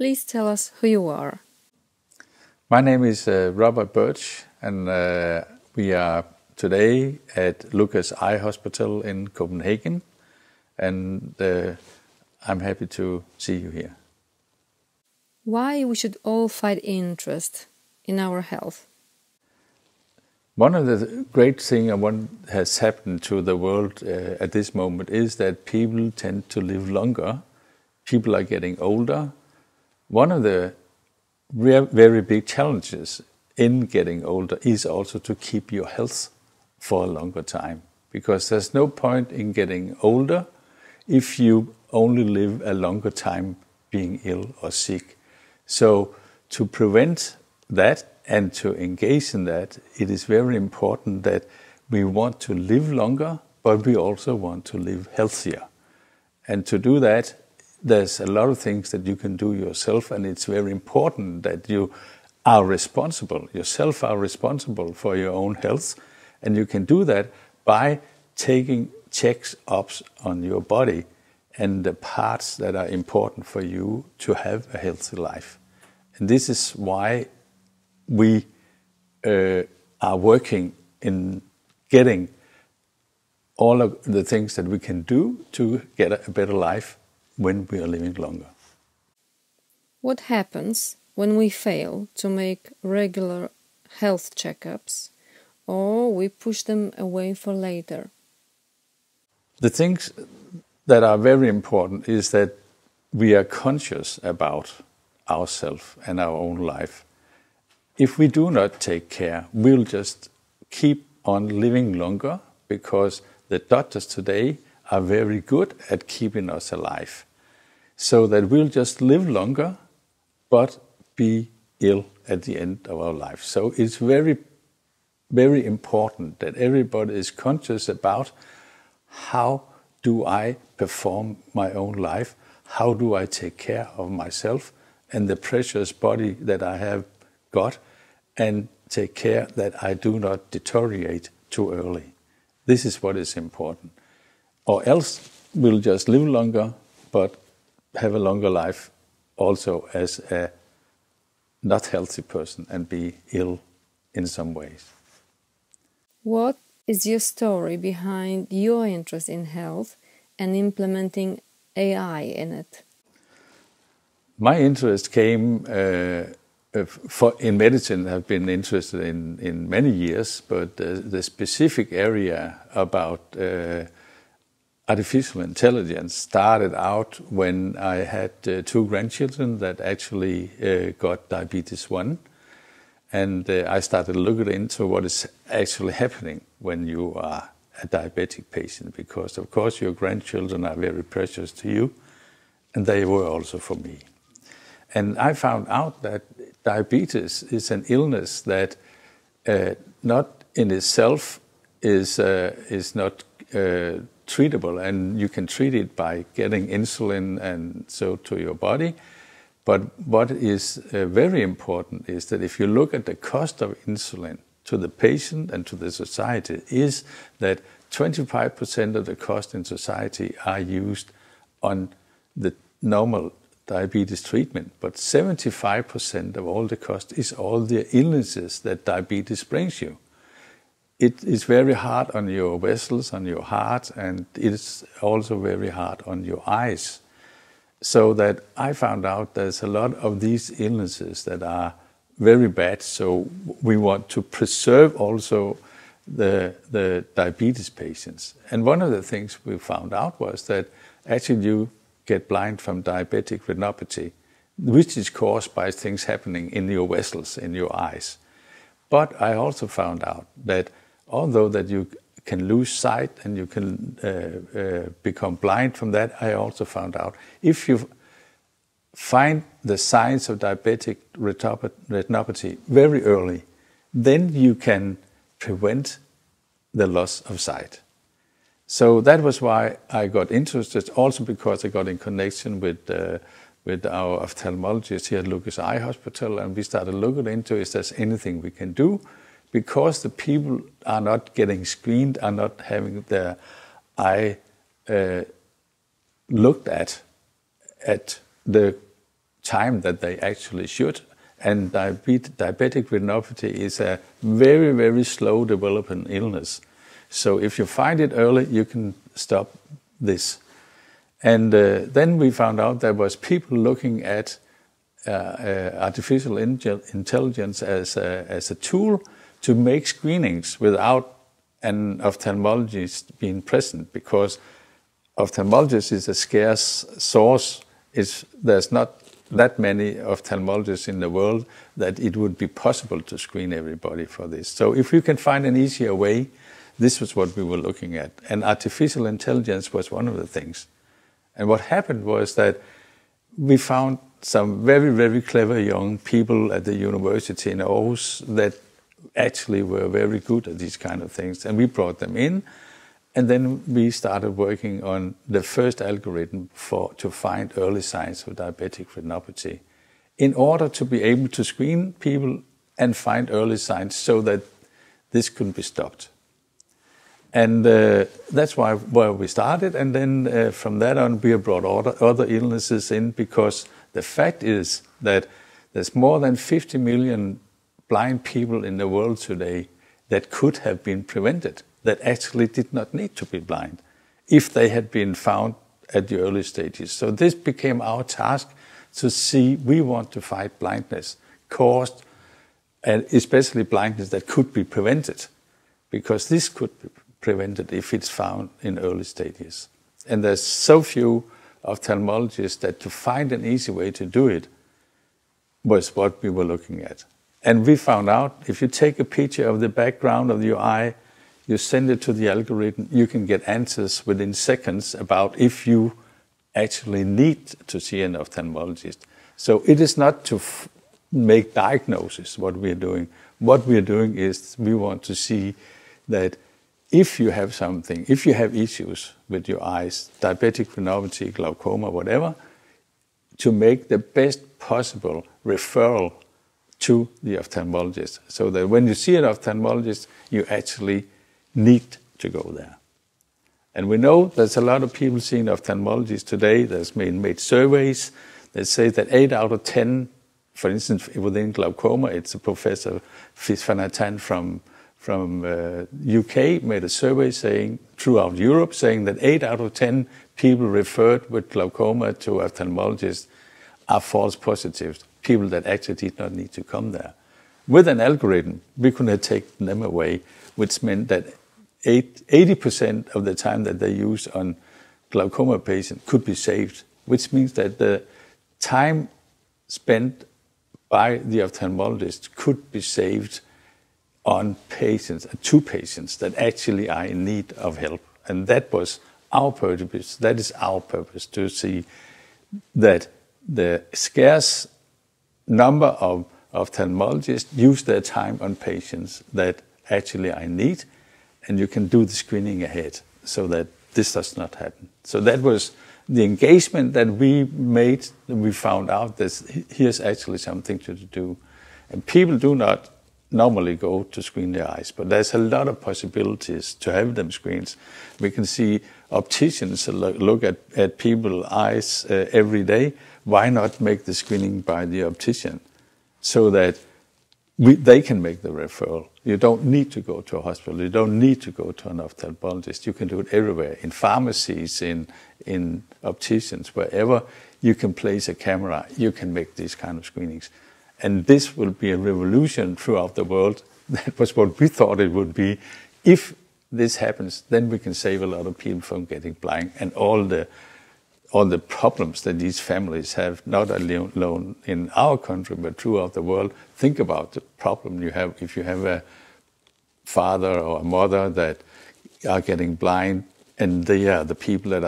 Please tell us who you are. My name is Robert Birch, and we are today at Lucas Eye Hospital in Copenhagen, and I'm happy to see you here. Why we should all find interest in our health? One of the great things what has happened to the world at this moment is that people tend to live longer. People are getting older. One of the very big challenges in getting older is also to keep your health for a longer time, because there's no point in getting older if you only live a longer time being ill or sick. So to prevent that and to engage in that, it is very important that we want to live longer, but we also want to live healthier. And to do that, there's a lot of things that you can do yourself, and it's very important that you are responsible, yourself are responsible for your own health, and you can do that by taking checks-ups on your body and the parts that are important for you to have a healthy life. And this is why we are working in getting all of the things that we can do to get a better life when we are living longer. What happens when we fail to make regular health checkups, or we push them away for later? The things that are very important is that we are conscious about ourselves and our own life. If we do not take care, we'll just keep on living longer, because the doctors today are very good at keeping us alive. So that we'll just live longer, but be ill at the end of our life. So it's very, very important that everybody is conscious about how do I perform my own life, how do I take care of myself and the precious body that I have got, and take care that I do not deteriorate too early. This is what is important. Or else we'll just live longer, but have a longer life also as a not healthy person and be ill in some ways. What is your story behind your interest in health and implementing AI in it? My interest came in medicine. I've been interested in many years, but the specific area about artificial intelligence started out when I had two grandchildren that actually got diabetes 1. And I started looking into what is actually happening when you are a diabetic patient, because of course your grandchildren are very precious to you, and they were also for me. And I found out that diabetes is an illness that not in itself is not treatable, and you can treat it by getting insulin and so to your body. But what is very important is that if you look at the cost of insulin to the patient and to the society, is that 25% of the cost in society are used on the normal diabetes treatment, but 75% of all the cost is all the illnesses that diabetes brings you. It is very hard on your vessels, on your heart, and it is also very hard on your eyes. So that I found out there's a lot of these illnesses that are very bad, so we want to preserve also the diabetes patients. And one of the things we found out was that actually you get blind from diabetic retinopathy, which is caused by things happening in your vessels, in your eyes. But I also found out that although that you can lose sight and you can become blind from that, I also found out if you find the signs of diabetic retinopathy very early, then you can prevent the loss of sight. So that was why I got interested, also because I got in connection with our ophthalmologist here at Lucas Eye Hospital, and we started looking into is there anything we can do, because the people are not getting screened, are not having their eye looked at the time that they actually should. And diabetic retinopathy is a very, very slow developing illness. So if you find it early, you can stop this. And then we found out there was people looking at artificial intelligence as a tool to make screenings without an ophthalmologist being present, because ophthalmologist is a scarce source. There's not that many ophthalmologists in the world that it would be possible to screen everybody for this. So if you can find an easier way, this was what we were looking at. And artificial intelligence was one of the things. And what happened was that we found some very, very clever young people at the university in Aarhus that actually were very good at these kind of things. And we brought them in, and then we started working on the first algorithm to find early signs of diabetic retinopathy in order to be able to screen people and find early signs so that this could be stopped. And that's where we started. And then from that on, we have brought other illnesses in, because the fact is that there's more than 50 million blind people in the world today that could have been prevented, that actually did not need to be blind if they had been found at the early stages. So this became our task to see, we want to fight blindness caused, and especially blindness that could be prevented, because this could be prevented if it's found in early stages. And there's so few ophthalmologists that to find an easy way to do it was what we were looking at. And we found out if you take a picture of the background of your eye, you send it to the algorithm, you can get answers within seconds about if you actually need to see an ophthalmologist. So it is not to make diagnosis what we are doing. What we are doing is we want to see that if you have something, if you have issues with your eyes, diabetic retinopathy, glaucoma, whatever, to make the best possible referral to the ophthalmologist, so that when you see an ophthalmologist, you actually need to go there. And we know there's a lot of people seeing ophthalmologists today. There's been made surveys that say that 8 out of 10, for instance, within glaucoma, it's a Professor Viswanathan from UK made a survey saying, throughout Europe, saying that 8 out of 10 people referred with glaucoma to ophthalmologists are false positives, people that actually did not need to come there. With an algorithm, we could have taken them away, which meant that 80% of the time that they use on glaucoma patients could be saved, which means that the time spent by the ophthalmologist could be saved on patients, to patients that actually are in need of help. And that was our purpose. That is our purpose, to see that the scarce number of ophthalmologists use their time on patients that actually are in need, and you can do the screening ahead so that this does not happen. So that was the engagement that we made. We found out that here's actually something to do. And people do not normally go to screen their eyes, but there's a lot of possibilities to have them screened. We can see opticians look at people's eyes every day. Why not make the screening by the optician so that they can make the referral? You don't need to go to a hospital. You don't need to go to an ophthalmologist. You can do it everywhere, in pharmacies, in opticians, wherever you can place a camera, you can make these kind of screenings. And this will be a revolution throughout the world. That was what we thought it would be. If this happens, then we can save a lot of people from getting blind, and all the problems that these families have, not alone in our country, but throughout the world. Think about the problem you have if you have a father or a mother that are getting blind, and they are the people that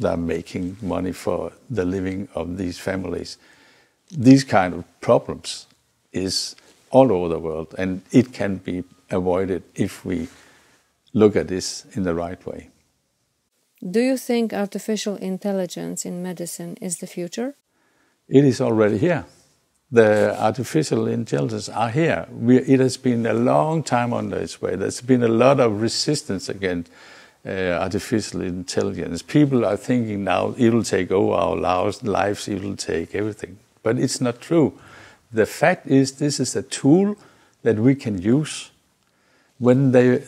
are making money for the living of these families. These kind of problems is all over the world, and it can be avoided if we look at this in the right way. Do you think artificial intelligence in medicine is the future? It is already here. The artificial intelligence are here. It has been a long time on its way. There's been a lot of resistance against artificial intelligence. People are thinking now it will take over our lives, it will take everything. But it's not true. The fact is, this is a tool that we can use. When they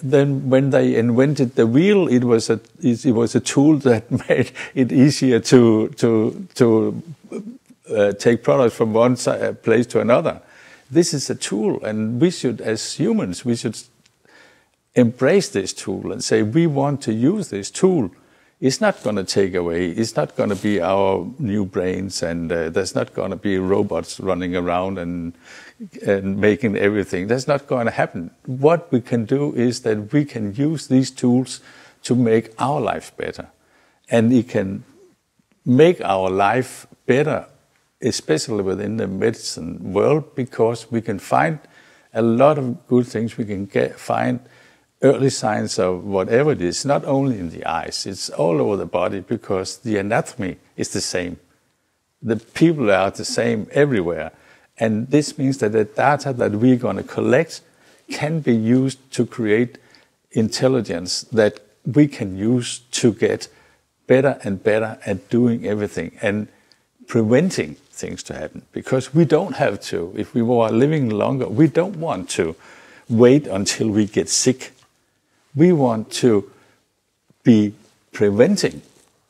invented the wheel, it was a tool that made it easier to take products from one place to another. This is a tool, and we should, as humans, we should embrace this tool and say we want to use this tool. It's not going to take away, it's not going to be our new brains, and there's not going to be robots running around and making everything. That's not going to happen. What we can do is that we can use these tools to make our life better. And it can make our life better, especially within the medicine world, because we can find a lot of good things. We can find early signs of whatever it is, not only in the eyes, it's all over the body, because the anatomy is the same. The people are the same everywhere. And this means that the data that we're going to collect can be used to create intelligence that we can use to get better and better at doing everything and preventing things to happen. Because we don't have to, if we were living longer, we don't want to wait until we get sick. We want to be preventing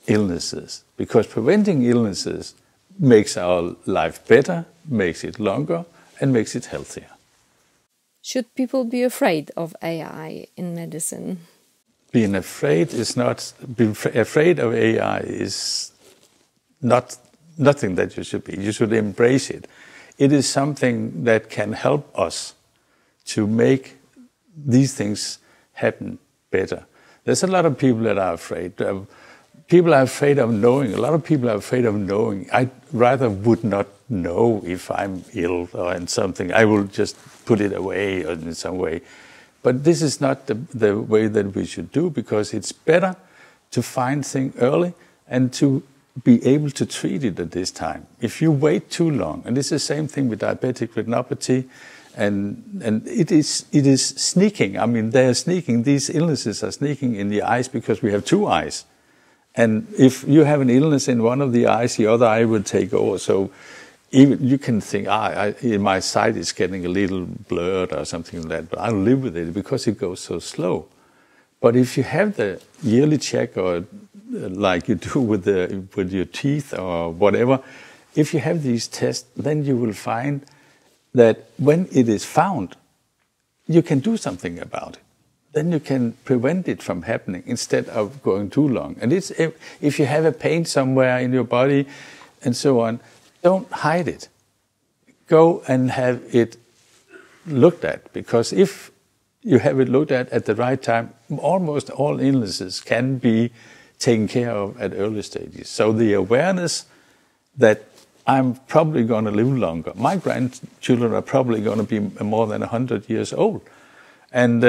illnesses, because preventing illnesses makes our life better, makes it longer, and makes it healthier. Should people be afraid of AI in medicine? Being afraid of AI is nothing that you should be. You should embrace it. It is something that can help us to make these things happen better. There's a lot of people that are afraid. People are afraid of knowing. A lot of people are afraid of knowing. I rather would not know if I'm ill or in something. I will just put it away or in some way. But this is not the way that we should do, because it's better to find things early and to be able to treat it at this time. If you wait too long, and it's the same thing with diabetic retinopathy, and it is sneaking. I mean, they are sneaking. These illnesses are sneaking in the eyes because we have two eyes. And if you have an illness in one of the eyes, the other eye will take over. So even you can think, my sight is getting a little blurred or something like that, but I'll live with it because it goes so slow. But if you have the yearly check, or like you do with your teeth or whatever, if you have these tests, then you will find that when it is found, you can do something about it. Then you can prevent it from happening instead of going too long. And if you have a pain somewhere in your body and so on, don't hide it. Go and have it looked at, because if you have it looked at the right time, almost all illnesses can be taken care of at early stages. So the awareness that I'm probably going to live longer. My grandchildren are probably going to be more than 100 years old. And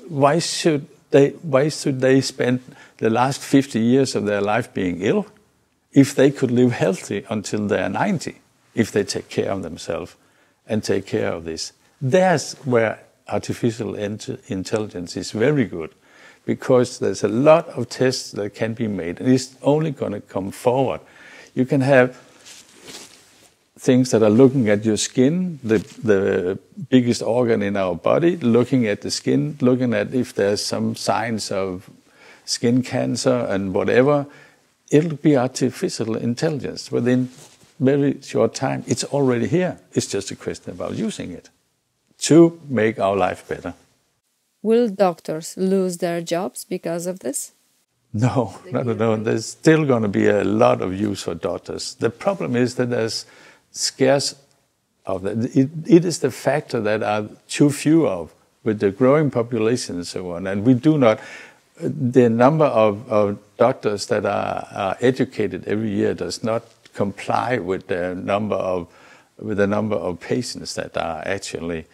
why should they spend the last 50 years of their life being ill if they could live healthy until they're 90, if they take care of themselves and take care of this? There's where artificial intelligence is very good, because there's a lot of tests that can be made, and it's only going to come forward. You can have things that are looking at your skin, the biggest organ in our body, looking at the skin, looking at if there's some signs of skin cancer and whatever. It'll be artificial intelligence. Within very short time, it's already here. It's just a question about using it to make our life better. Will doctors lose their jobs because of this? No. There's still going to be a lot of use for doctors. The problem is that there's scarce of that. It is the factor that are too few of, with the growing population and so on. And we do not, the number of doctors that are educated every year does not comply with the number of patients that are actually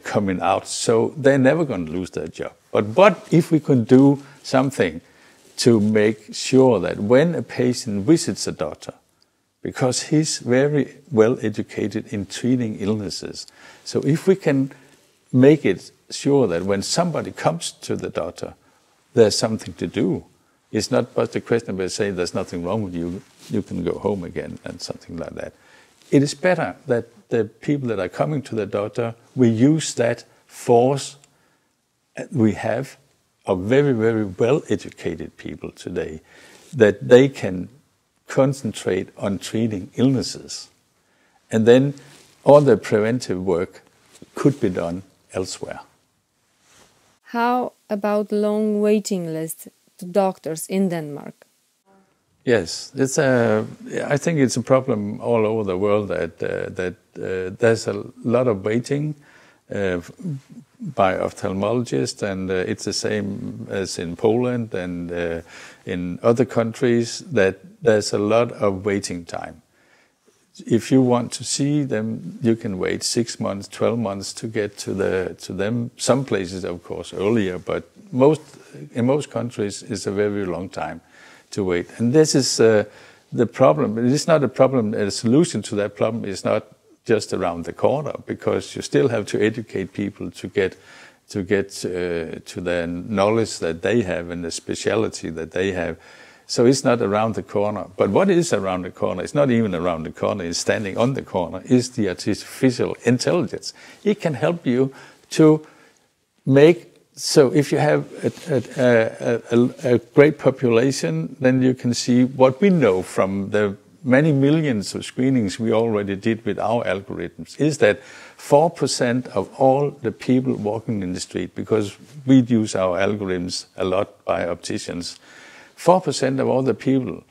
coming out. So they're never going to lose their job. But what if we could do something to make sure that when a patient visits a doctor, because he's very well educated in treating illnesses, so if we can make it sure that when somebody comes to the doctor, there's something to do. It's not but the question of saying there's nothing wrong with you, you can go home again and something like that. it is better that the people that are coming to the doctor, we use that force we have of very, very well-educated people today, that they can concentrate on treating illnesses. And then all the preventive work could be done elsewhere. How about long waiting lists to doctors in Denmark? Yes, I think it's a problem all over the world that there's a lot of waiting by ophthalmologists, and it's the same as in Poland and in other countries, that there's a lot of waiting time. If you want to see them, you can wait 6 months, 12 months to get to them. Some places, of course, earlier, but in most countries, it's a very long time to wait. And this is the problem. It is not a problem. A solution to that problem is not just around the corner, because you still have to educate people to get to the knowledge that they have and the speciality that they have. So it's not around the corner. But what is around the corner? It's not even around the corner. It's standing on the corner. Is the artificial intelligence. It can help you to make. So if you have a great population, then you can see what we know from the many millions of screenings we already did with our algorithms, is that 4% of all the people walking in the street, because we use our algorithms a lot by opticians, 4% of all the people,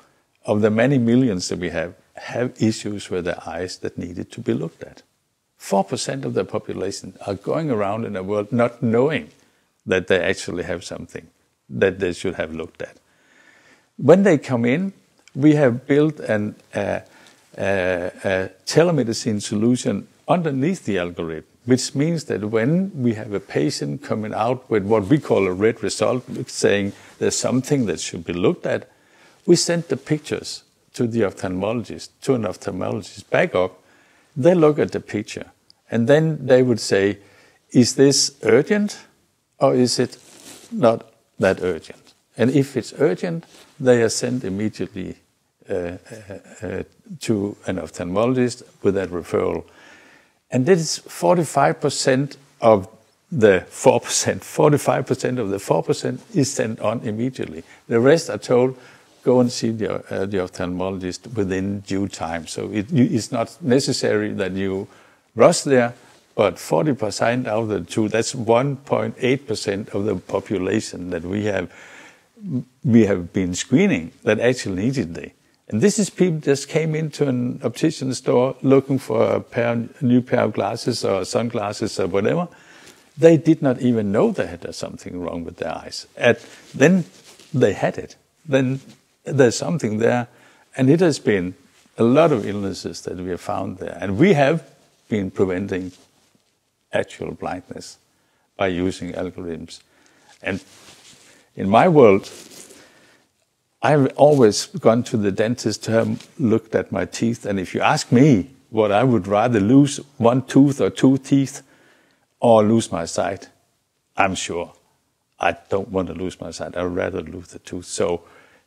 of the many millions that we have issues with their eyes that needed to be looked at. 4% of the population are going around in the world not knowing that they actually have something that they should have looked at. When they come in, we have built a telemedicine solution underneath the algorithm, which means that when we have a patient coming out with what we call a red result, saying there's something that should be looked at, we send the pictures to the ophthalmologist, to an ophthalmologist back up. They look at the picture, and then they would say, is this urgent or is it not that urgent? And if it's urgent, they are sent immediately to an ophthalmologist with that referral. And that is 45% of the 4%. 45% of the 4% is sent on immediately. The rest are told, go and see the ophthalmologist within due time. So it's not necessary that you rush there, but 40% out of the two, that's 1.8% of the population that we have been screening that actually needed it. And this is people just came into an optician store looking for a new pair of glasses or sunglasses or whatever. They did not even know they had something wrong with their eyes. Then they had it. Then there's something there. And it has been a lot of illnesses that we have found there. And we have been preventing actual blindness by using algorithms. And in my world, I've always gone to the dentist to have looked at my teeth. And if you ask me what I would rather lose, one tooth or two teeth, or lose my sight, I'm sure I don't want to lose my sight. I'd rather lose the tooth. So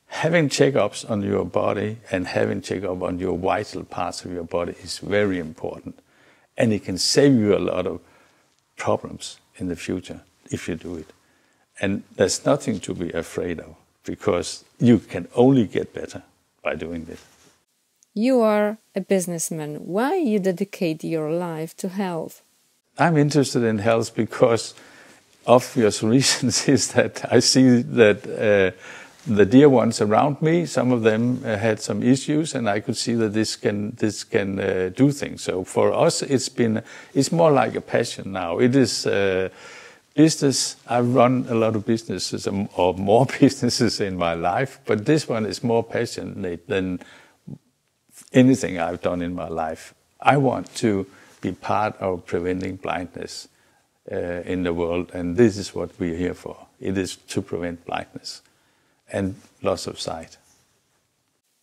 having checkups on your body and having checkup on your vital parts of your body is very important. And it can save you a lot of problems in the future if you do it. And there's nothing to be afraid of, because you can only get better by doing this. You are a businessman. Why you dedicate your life to health? I'm interested in health because obvious reasons is that I see that the dear ones around me, some of them had some issues, and I could see that this can do things. So for us, it's more like a passion now. It is business. I've run a lot of businesses or more businesses in my life, but this one is more passionate than anything I've done in my life. I want to be part of preventing blindness in the world, and this is what we're here for. It is to prevent blindness and loss of sight.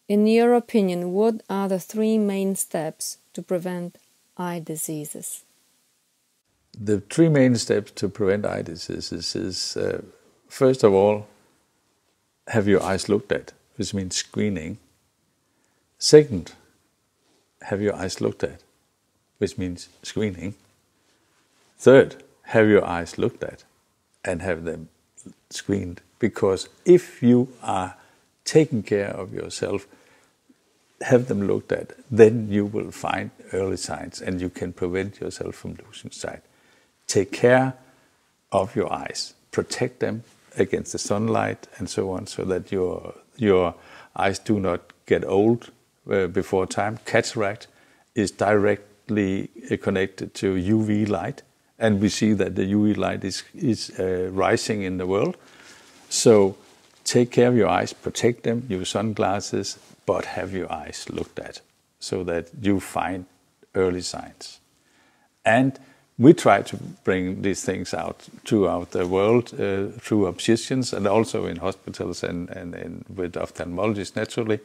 In your opinion, what are the 3 main steps to prevent eye diseases? The 3 main steps to prevent eye diseases is, first of all, have your eyes looked at, which means screening. Second, have your eyes looked at, which means screening. Third, have your eyes looked at and have them screened. Because if you are taking care of yourself, have them looked at, then you will find early signs and you can prevent yourself from losing sight. Take care of your eyes. Protect them against the sunlight and so on, so that your eyes do not get old before time. Cataract is directly connected to UV light, and we see that the UV light is rising in the world. So take care of your eyes, protect them, use sunglasses, but have your eyes looked at so that you find early signs. And we try to bring these things out throughout the world through opticians and also in hospitals and with ophthalmologists naturally.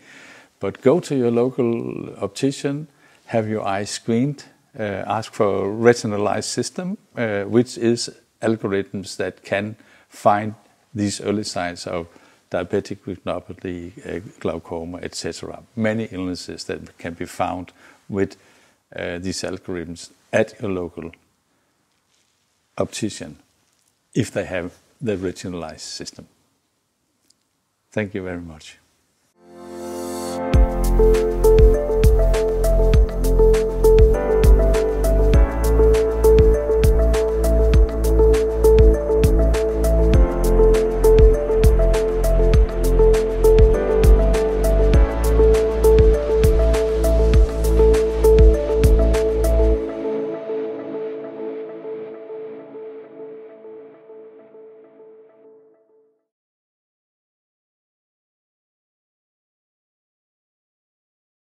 But go to your local optician, have your eyes screened, ask for a RetinaLyze system, which is algorithms that can find these early signs of diabetic retinopathy, glaucoma, etc. Many illnesses that can be found with these algorithms at your local optician, if they have the RetinaLyze system. Thank you very much.